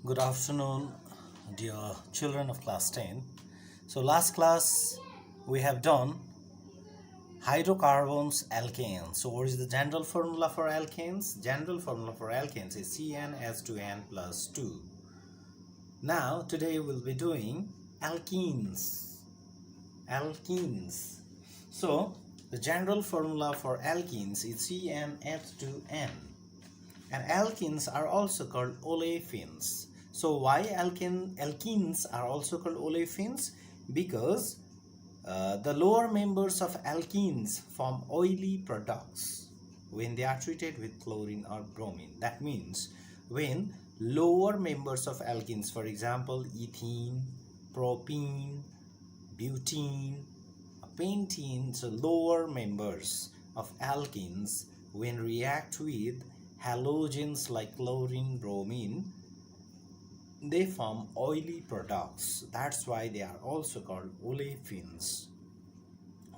Good afternoon, dear children of class 10. So, last class we have done hydrocarbons, alkanes. So, what is the general formula for alkanes? General formula for alkanes is CnH2n plus 2. Now, today we'll be doing alkenes. Alkenes. So, the general formula for alkenes is CnH2n. And alkenes are also called olefins. So why alkenes are also called olefins? Because the lower members of alkenes form oily products when they are treated with chlorine or bromine. That means when lower members of alkenes, for example, ethene, propene, butene, pentene, so lower members of alkenes, when react with halogens like chlorine, bromine, they form oily products. That's why they are also called olefins.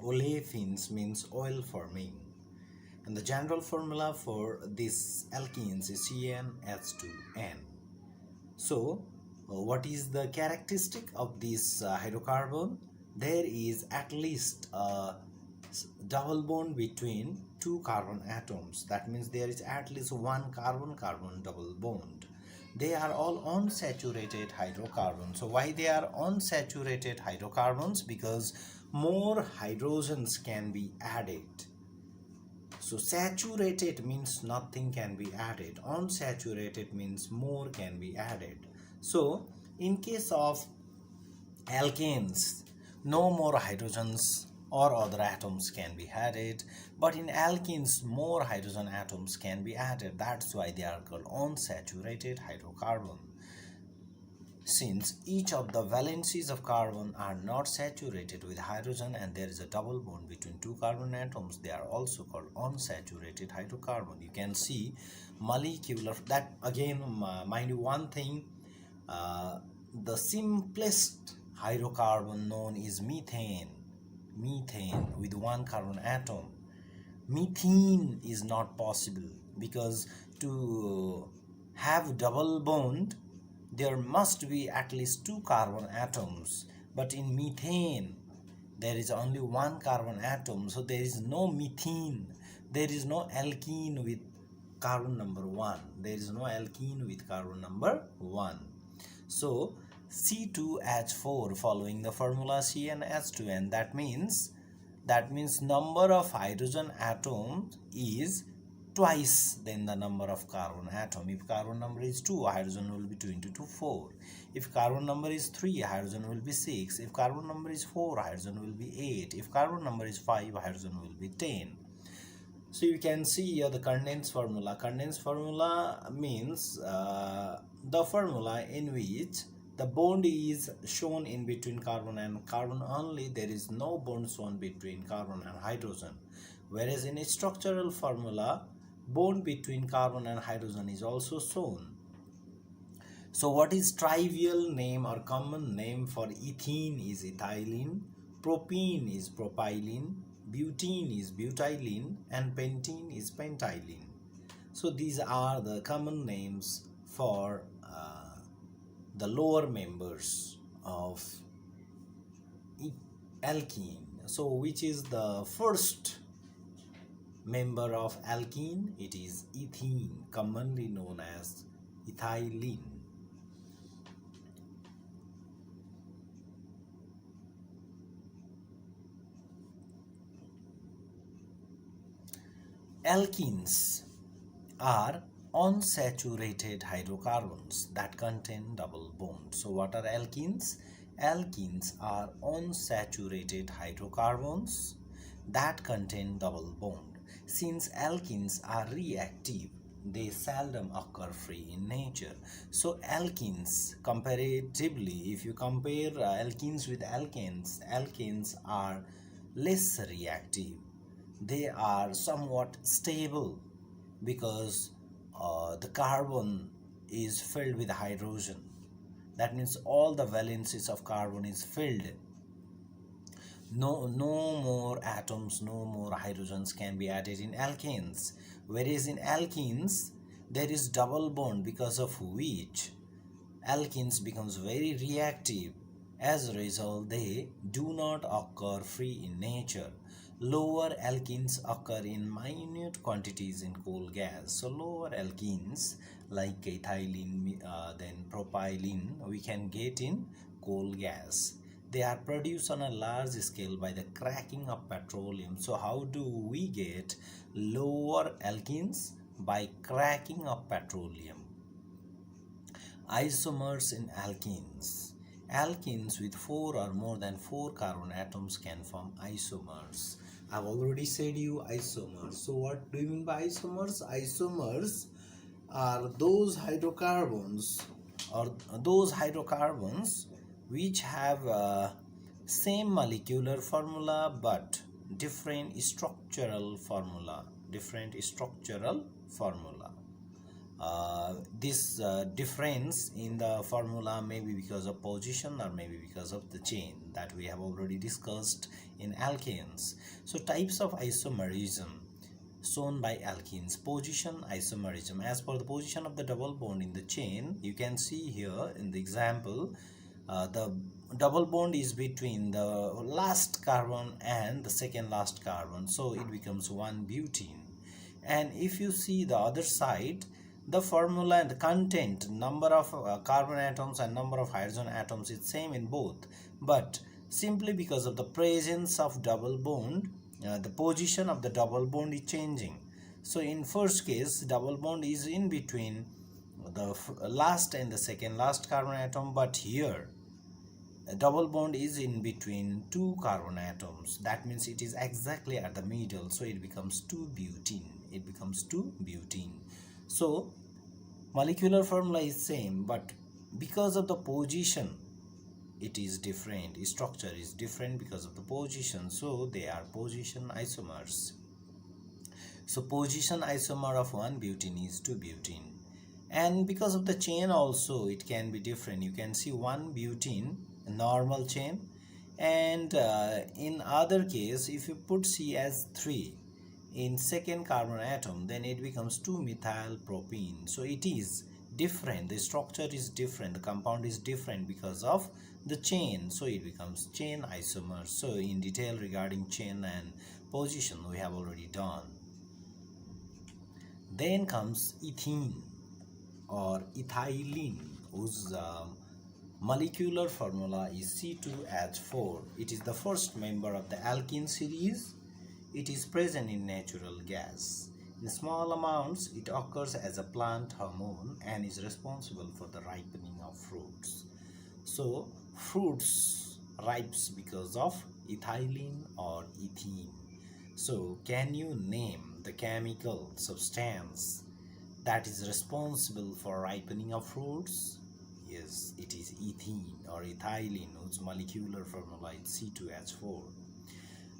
Olefins means oil forming. And the general formula for these alkenes is CnH2n. So, what is the characteristic of this hydrocarbon? There is at least a double bond between two carbon atoms. That means there is at least one carbon-carbon double bond. They are all unsaturated hydrocarbons. So why they are unsaturated hydrocarbons? Because more hydrogens can be added. So saturated means nothing can be added. Unsaturated means more can be added. So in case of alkanes, no more hydrogens or other atoms can be added, but in alkenes more hydrogen atoms can be added. That's why they are called unsaturated hydrocarbon. Since each of the valencies of carbon are not saturated with hydrogen and there is a double bond between two carbon atoms, they are also called unsaturated hydrocarbon. You can see molecular, that again, mind you one thing, the simplest hydrocarbon known is methane with one carbon atom. Methane is not possible because to have double bond there must be at least two carbon atoms, but in methane there is only one carbon atom, so there is no methane. There is no alkene with carbon number 1. There is no alkene with carbon number 1. So C2H4 following the formula CnH2n, that means number of hydrogen atoms is twice than the number of carbon atom. If carbon number is 2, hydrogen will be 2 into 2, 4. If carbon number is 3, hydrogen will be 6. If carbon number is 4, hydrogen will be 8. If carbon number is 5, hydrogen will be 10. So you can see here the condensed formula. Condensed formula means the formula in which the bond is shown in between carbon and carbon only. There is no bond shown between carbon and hydrogen. Whereas in a structural formula, bond between carbon and hydrogen is also shown. So what is trivial name or common name for ethene is ethylene, propene is propylene, butene is butylene, and pentene is pentylene. So these are the common names for the lower members of alkene. So which is the first member of alkene? It is ethene, commonly known as ethylene. Alkenes are unsaturated hydrocarbons that contain double bond. So what are alkenes? Alkenes are unsaturated hydrocarbons that contain double bond. Since alkenes are reactive, they seldom occur free in nature. So alkenes, comparatively, if you compare alkenes with alkanes, alkanes are less reactive. They are somewhat stable because the carbon is filled with hydrogen. That means all the valencies of carbon is filled. No more atoms, no more hydrogens can be added in alkanes. Whereas in alkenes, there is double bond, because of which alkenes becomes very reactive. As a result, they do not occur free in nature. Lower alkenes occur in minute quantities in coal gas. So lower alkenes like ethylene, then propylene, we can get in coal gas. They are produced on a large scale by the cracking of petroleum. So how do we get lower alkenes? By cracking of petroleum. Isomers in alkenes. Alkenes with 4 or more than 4 carbon atoms can form isomers. I've already said you isomers. So what do you mean by isomers? Isomers are those hydrocarbons which have same molecular formula but different structural formula. This difference in the formula may be because of position or maybe because of the chain that we have already discussed in alkanes. So types of isomerism shown by alkenes. Position isomerism. As per the position of the double bond in the chain, you can see here in the example, the double bond is between the last carbon and the second last carbon, so it becomes 1-butene. And if you see the other side, the formula and the content, number of carbon atoms and number of hydrogen atoms is same in both, but simply because of the presence of double bond, the position of the double bond is changing. So in first case, double bond is in between the last and the second last carbon atom, but here a double bond is in between 2 carbon atoms. That means it is exactly at the middle, so it becomes 2-butene. So molecular formula is same, but because of the position it is different. Structure is different because of the position, so they are position isomers. So position isomer of 1-butene is 2-butene. And because of the chain also, it can be different. You can see 1-butene normal chain, and in other case, if you put CH3 in second carbon atom, then it becomes 2-methyl propene. So it is different, the structure is different, the compound is different because of the chain, so it becomes chain isomer. So in detail regarding chain and position we have already done. Then comes ethene or ethylene, whose molecular formula is C2H4. It is the first member of the alkene series. It is present in natural gas. In small amounts, it occurs as a plant hormone and is responsible for the ripening of fruits. So, fruits ripes because of ethylene or ethene. So, can you name the chemical substance that is responsible for ripening of fruits? Yes, it is ethene or ethylene, whose molecular formula is C2H4.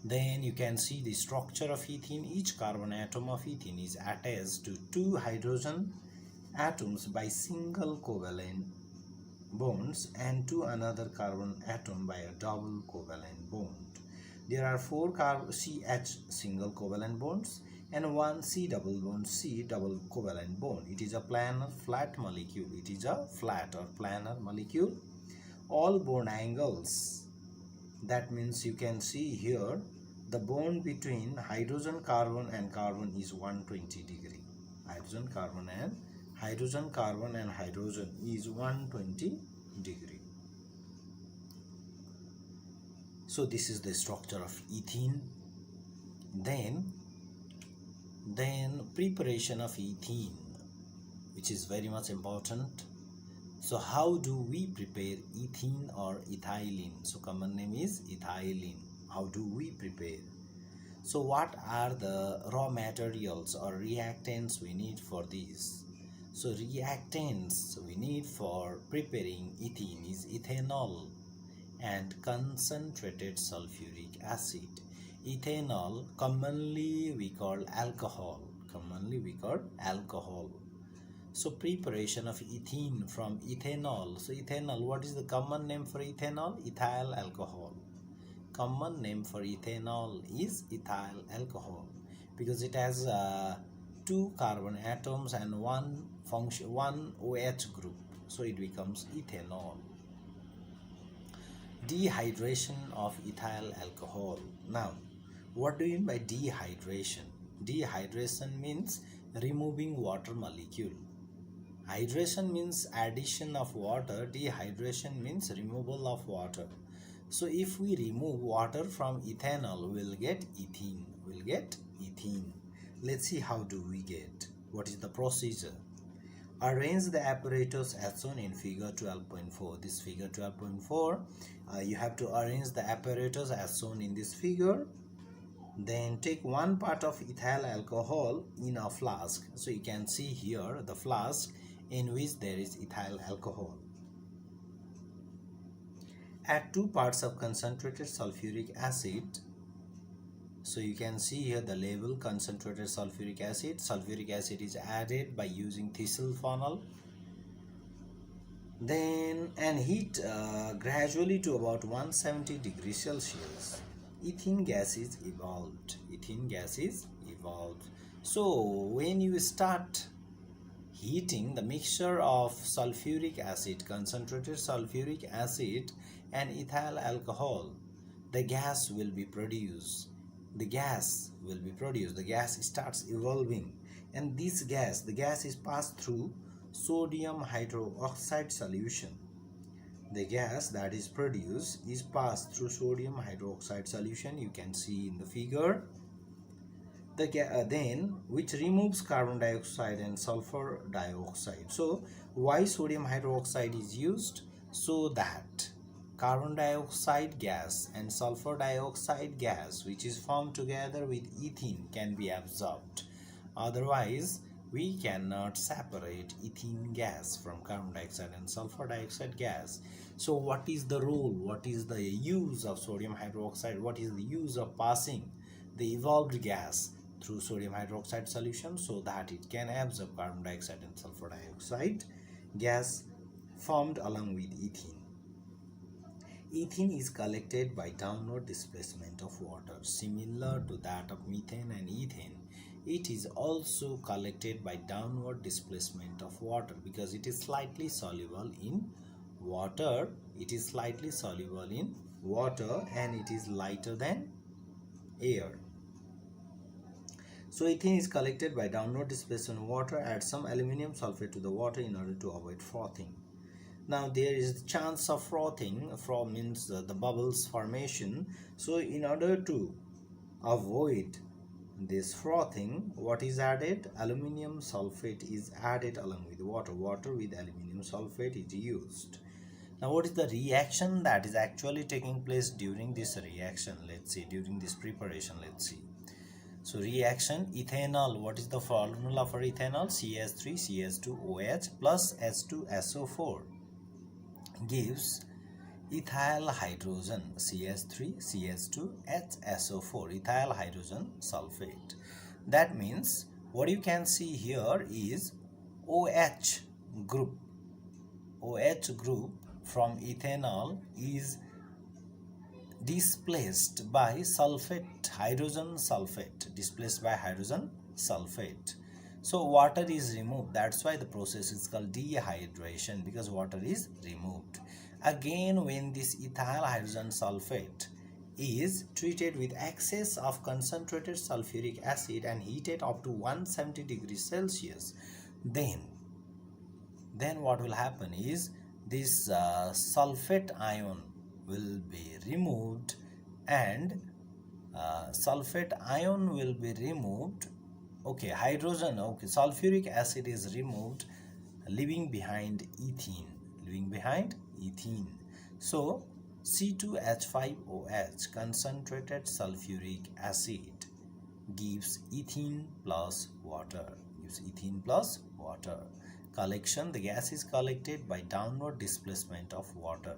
Then you can see the structure of ethene. Each carbon atom of ethene is attached to 2 hydrogen atoms by single covalent bonds and to another carbon atom by a double covalent bond. There are 4 CH single covalent bonds and 1 C double bond C double covalent bond. It is a planar flat molecule. It is a flat or planar molecule. All bond angles, that means you can see here the bond between hydrogen carbon and carbon is 120 degree. Hydrogen carbon and hydrogen is 120 degree. So this is the structure of ethene. Then preparation of ethene, which is very much important. So how do we prepare ethene or ethylene? So common name is ethylene. How do we prepare? So what are the raw materials or reactants we need for this? So reactants we need for preparing ethene is ethanol and concentrated sulfuric acid. Ethanol commonly we call alcohol. So preparation of ethene from ethanol. So ethanol, what is the common name for ethanol? Ethyl alcohol. Common name for ethanol is ethyl alcohol because it has 2 carbon atoms and one OH group. so it becomes ethanol. Dehydration of ethyl alcohol. Now, what do you mean by dehydration? Dehydration means removing water molecule. Hydration means addition of water. Dehydration means removal of water. So if we remove water from ethanol, we'll get ethene. We'll get ethene. Let's see how do we get. What is the procedure? Arrange the apparatus as shown in figure 12.4. This figure 12.4, you have to arrange the apparatus as shown in this figure. Then take one part of ethyl alcohol in a flask. So you can see here the flask in which there is ethyl alcohol. Add 2 parts of concentrated sulfuric acid. So you can see here the label concentrated sulfuric acid. Sulfuric acid is added by using thistle funnel. Then and heat gradually to about 170 degrees Celsius. Ethene gas is evolved. Ethene gas is evolved. So when you start heating the mixture of sulfuric acid, concentrated sulfuric acid and ethyl alcohol, the gas will be produced. The gas starts evolving, and this gas, the gas is passed through sodium hydroxide solution. The gas that is produced is passed through sodium hydroxide solution. You can see in the figure. Then which removes carbon dioxide and sulfur dioxide. So why sodium hydroxide is used? So that carbon dioxide gas and sulfur dioxide gas, which is formed together with ethene, can be absorbed. Otherwise we cannot separate ethene gas from carbon dioxide and sulfur dioxide gas. So what is the role, what is the use of sodium hydroxide, what is the use of passing the evolved gas through sodium hydroxide solution so that it can absorb carbon dioxide and sulfur dioxide gas formed along with ethene. Ethene is collected by downward displacement of water. Similar to that of methane and ethane, it is also collected by downward displacement of water because it is slightly soluble in water. It is slightly soluble in water and it is lighter than air. So ethene is collected by downward displacement of water. Add some aluminum sulfate to the water in order to avoid frothing. Now there is a chance of frothing. Froth means the bubbles formation. So in order to avoid this frothing, what is added? Aluminum sulfate is added along with water. Water with aluminum sulfate is used. Now what is the reaction that is actually taking place during this reaction? Let's see, during this preparation, let's see. So reaction, ethanol, what is the formula for ethanol? CH3CH2OH plus H2SO4 gives ethyl hydrogen, CH3CH2HSO4, ethyl hydrogen sulfate. That means what you can see here is OH group. OH group from ethanol is displaced by sulfate, hydrogen sulfate, displaced by hydrogen sulfate. So water is removed. That's why the process is called dehydration, because water is removed. Again, when this ethyl hydrogen sulfate is treated with excess of concentrated sulfuric acid and heated up to 170 degrees Celsius, then what will happen is this sulfate ion will be removed, and sulfate ion will be removed. Okay, hydrogen, okay, sulfuric acid is removed, leaving behind ethene, So C2H5OH, concentrated sulfuric acid, gives ethene plus water, Collection, the gas is collected by downward displacement of water.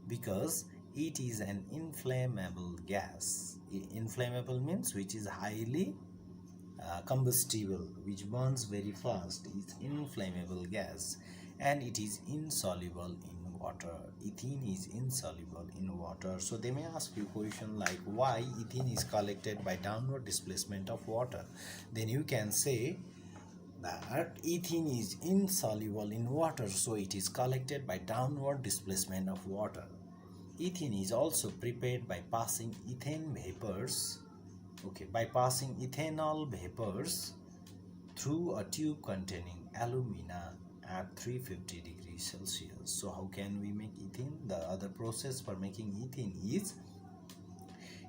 Because it is an inflammable gas. Inflammable means which is highly combustible, which burns very fast. It's inflammable gas and it is insoluble in water. Ethene is insoluble in water. So they may ask you question like why ethene is collected by downward displacement of water. Then you can say that ethene is insoluble in water, so it is collected by downward displacement of water. Ethene is also prepared by passing ethane vapors, by passing ethanol vapors through a tube containing alumina at 350 degrees Celsius. So how can we make ethene? The other process for making ethene is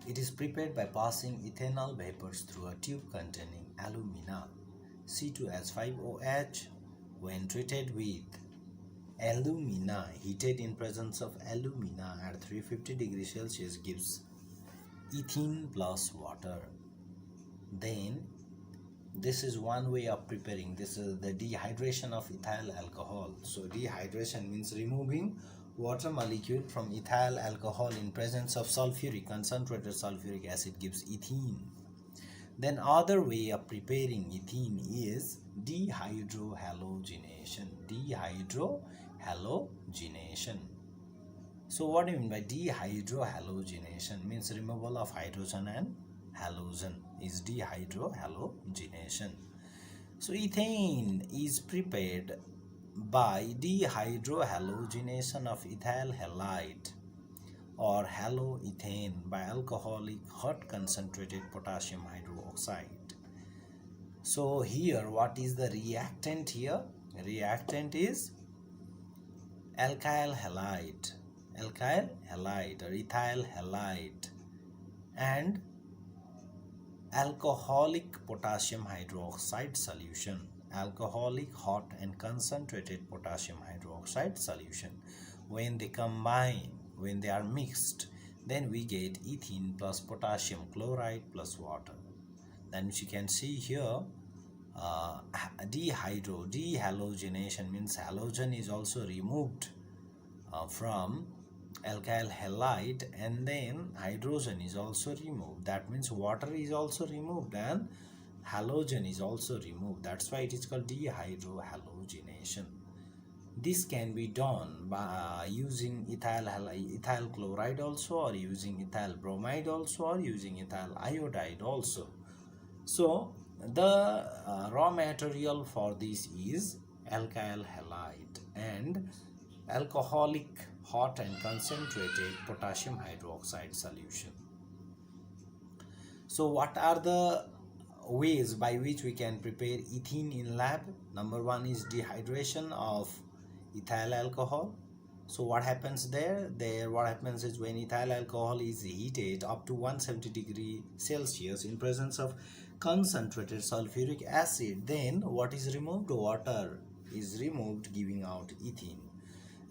it is prepared by passing ethanol vapors through a tube containing alumina, C2H5OH. When treated with alumina heated in presence of alumina at 350 degrees Celsius gives ethene plus water. Then this is one way of preparing. This is the dehydration of ethyl alcohol. So dehydration means removing water molecule from ethyl alcohol in presence of concentrated sulfuric acid gives ethene. Then other way of preparing ethene is dehydrohalogenation. Dehydrohalogenation. So what do you mean by dehydrohalogenation? Means removal of hydrogen and halogen is dehydrohalogenation. So ethane is prepared by dehydrohalogenation of ethyl halide or haloethane by alcoholic hot concentrated potassium hydroxide. So here what is the reactant here? Reactant is alkyl halide or ethyl halide and alcoholic potassium hydroxide solution, alcoholic hot and concentrated potassium hydroxide solution. When they combine, when they are mixed, then we get ethene plus potassium chloride plus water. Then you can see here dehalogenation means halogen is also removed from alkyl halide and then hydrogen is also removed. That means water is also removed and halogen is also removed. That's why it is called dehydrohalogenation. This can be done by using ethyl chloride also, or using ethyl bromide also, or using ethyl iodide also. So the raw material for this is alkyl halide and alcoholic hot and concentrated potassium hydroxide solution. So what are the ways by which we can prepare ethene in lab? Number one is dehydration of ethyl alcohol. So what happens there? What happens is when ethyl alcohol is heated up to 170 degrees Celsius in presence of concentrated sulfuric acid, then what is removed? Water is removed, giving out ethene.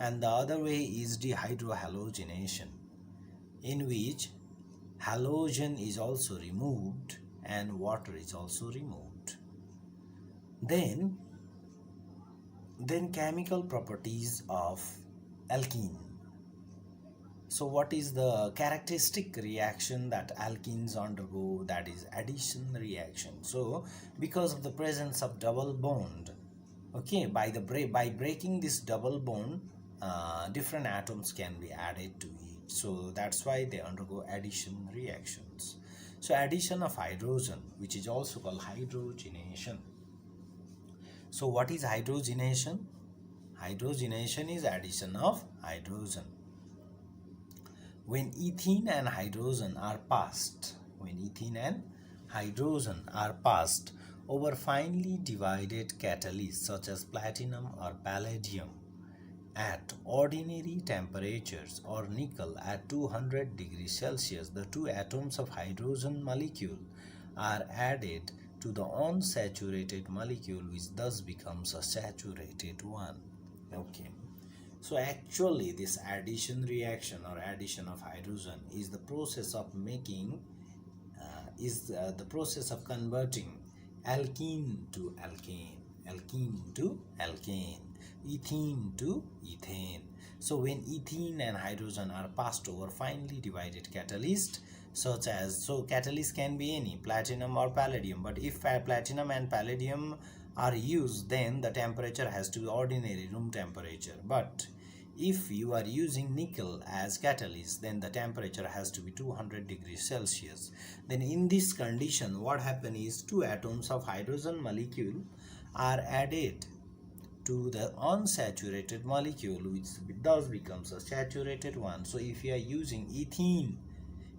And the other way is dehydrohalogenation, in which halogen is also removed and water is also removed. Then chemical properties of alkene. So what is the characteristic reaction that alkenes undergo? That is addition reaction. So because of the presence of double bond, by breaking this double bond, different atoms can be added to it. So that's why they undergo addition reactions. So addition of hydrogen, which is also called hydrogenation. So what is hydrogenation? Hydrogenation is addition of hydrogen. When ethene and hydrogen are passed, over finely divided catalysts such as platinum or palladium at ordinary temperatures, or nickel at 200 degrees Celsius, the two atoms of hydrogen molecule are added to the unsaturated molecule, which thus becomes a saturated one. So actually this addition reaction or addition of hydrogen is the process of making the process of converting alkene to alkane, ethene to ethane. So when ethene and hydrogen are passed over finely divided catalyst, catalyst can be any, platinum or palladium, but if platinum and palladium are used, then the temperature has to be ordinary room temperature. But If you are using nickel as catalyst, then the temperature has to be 200 degrees Celsius. Then in this condition, what happens is two atoms of hydrogen molecule are added to the unsaturated molecule, which thus becomes a saturated one. So if you are using ethene,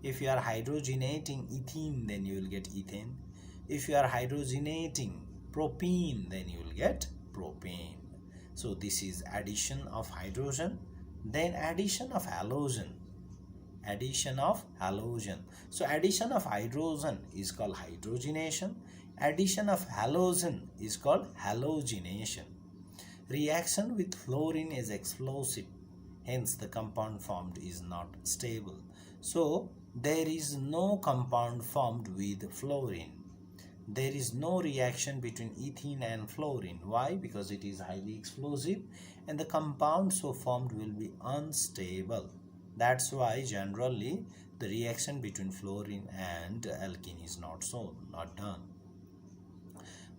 if you are hydrogenating ethene, then you will get ethane. If you are hydrogenating propene, then you will get propane. So this is addition of hydrogen, then addition of halogen. Addition of halogen. So addition of hydrogen is called hydrogenation. Addition of halogen is called halogenation. Reaction with fluorine is explosive, hence the compound formed is not stable. So there is no compound formed with fluorine. There is no reaction between ethene and fluorine. Why? Because it is highly explosive and the compound so formed will be unstable. That's why generally the reaction between fluorine and alkene is not done.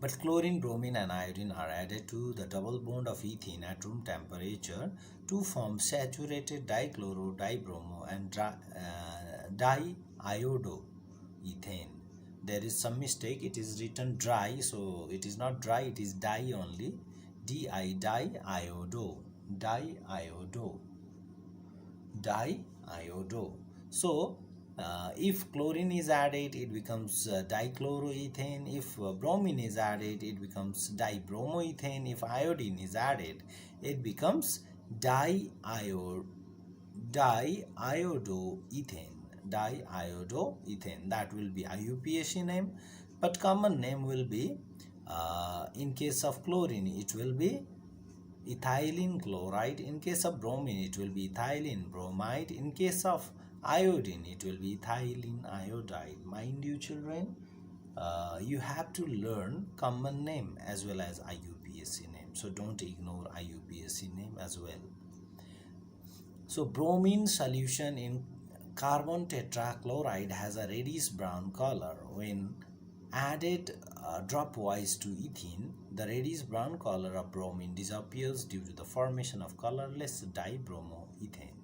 But chlorine, bromine and iodine are added to the double bond of ethene at room temperature to form saturated dichloro, dibromo and diiodoethane. There is some mistake, it is written dry, so it is not dry, it is di only. Diiodo. So if chlorine is added, it becomes dichloroethane. If bromine is added, it becomes dibromoethane. If iodine is added, it becomes diiodoethane. That will be IUPAC name, but common name will be, in case of chlorine, it will be ethylene chloride. In case of bromine, it will be ethylene bromide. In case of iodine, it will be ethylene iodide. Mind you children, you have to learn common name as well as IUPAC name, so don't ignore IUPAC name as well. So bromine solution in carbon tetrachloride has a reddish brown color. When added dropwise to ethene, the reddish brown color of bromine disappears due to the formation of colorless dibromoethane.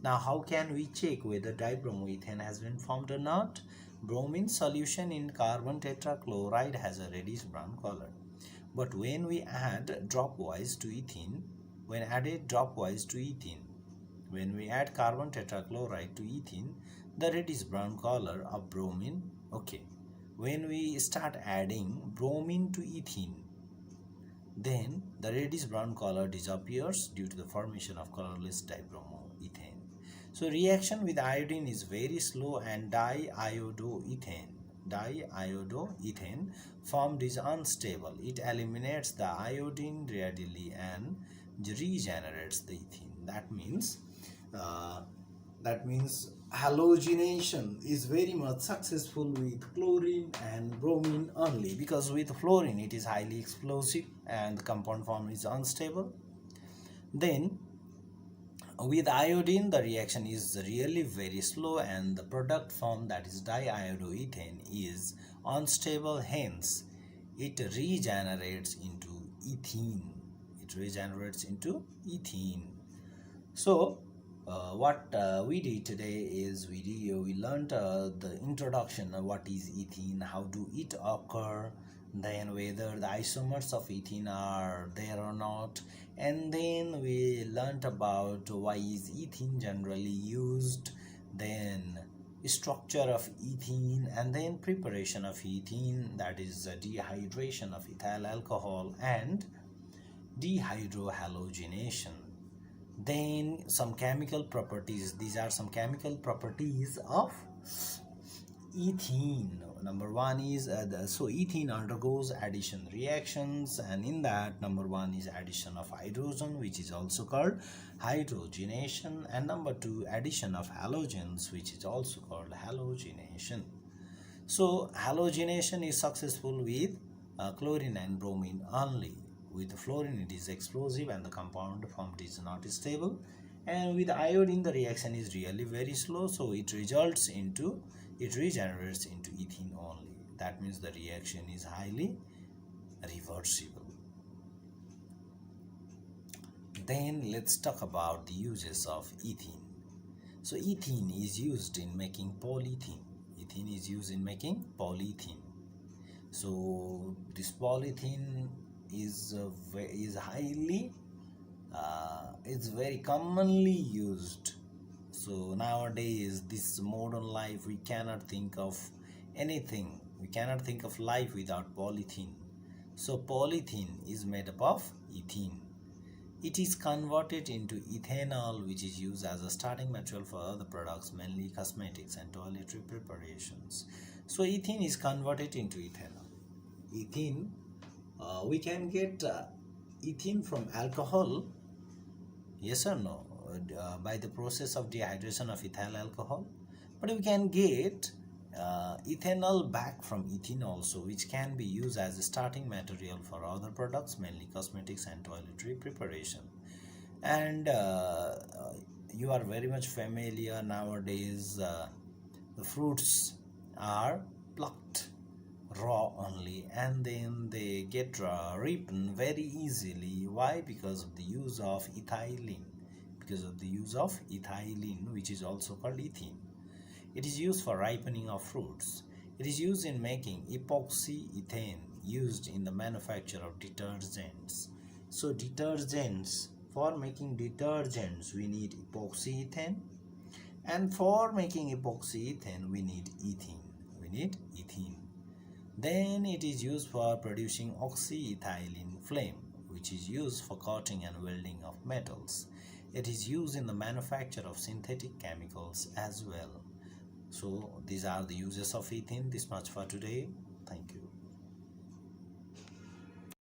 Now how can we check whether dibromoethane has been formed or not? Bromine solution in carbon tetrachloride has a reddish brown color. But when we add dropwise to ethene, when we add carbon tetrachloride to ethene, the reddish brown color of bromine, okay. When we start adding bromine to ethene, then the reddish brown color disappears due to the formation of colorless dibromoethane. So reaction with iodine is very slow and diiodoethane formed is unstable. It eliminates the iodine readily and regenerates the ethene. That means halogenation is very much successful with chlorine and bromine only, because with fluorine it is highly explosive and the compound form is unstable. Then with iodine the reaction is really very slow and the product form, that is diiodoethane, is unstable, hence it regenerates into ethene. So what we did today is we learned the introduction of what is ethene, how do it occur, then whether the isomers of ethene are there or not, and then we learned about why is ethene generally used, then structure of ethene, and then preparation of ethene, that is dehydration of ethyl alcohol and dehydrohalogenation. Then some chemical properties. These are some chemical properties of ethene. Number one is so ethene undergoes addition reactions, and in that number one is addition of hydrogen, which is also called hydrogenation, and number two addition of halogens, which is also called halogenation. So halogenation is successful with chlorine and bromine only. With fluorine it is explosive and the compound formed is not stable, and with iodine the reaction is really very slow, so it regenerates into ethene only. That means the reaction is highly reversible. Then let's talk about the uses of ethene. So ethene is used in making polythene. Ethene is used in making polythene. So this polythene is highly it's very commonly used. So nowadays, this modern life, we cannot think of anything, we cannot think of life without polythene. So polythene is made up of ethene. It is converted into ethanol, which is used as a starting material for other products, mainly cosmetics and toiletry preparations. So ethene is converted into ethanol. Ethene, we can get ethene from alcohol, yes or no, by the process of dehydration of ethyl alcohol. But we can get ethanol back from ethene also, which can be used as a starting material for other products, mainly cosmetics and toiletry preparation. And you are very much familiar nowadays, the fruits are plucked raw only, and then they get ripened very easily. Why? Because of the use of ethylene. Because of the use of ethylene, which is also called ethene. It is used for ripening of fruits. It is used in making epoxy ethane, used in the manufacture of detergents. So detergents, for making detergents we need epoxy ethane, and for making epoxy ethane we need ethene. Then it is used for producing oxyethylene flame, which is used for coating and welding of metals. It is used in the manufacture of synthetic chemicals as well. So these are the uses of ethene. This much for today. Thank you.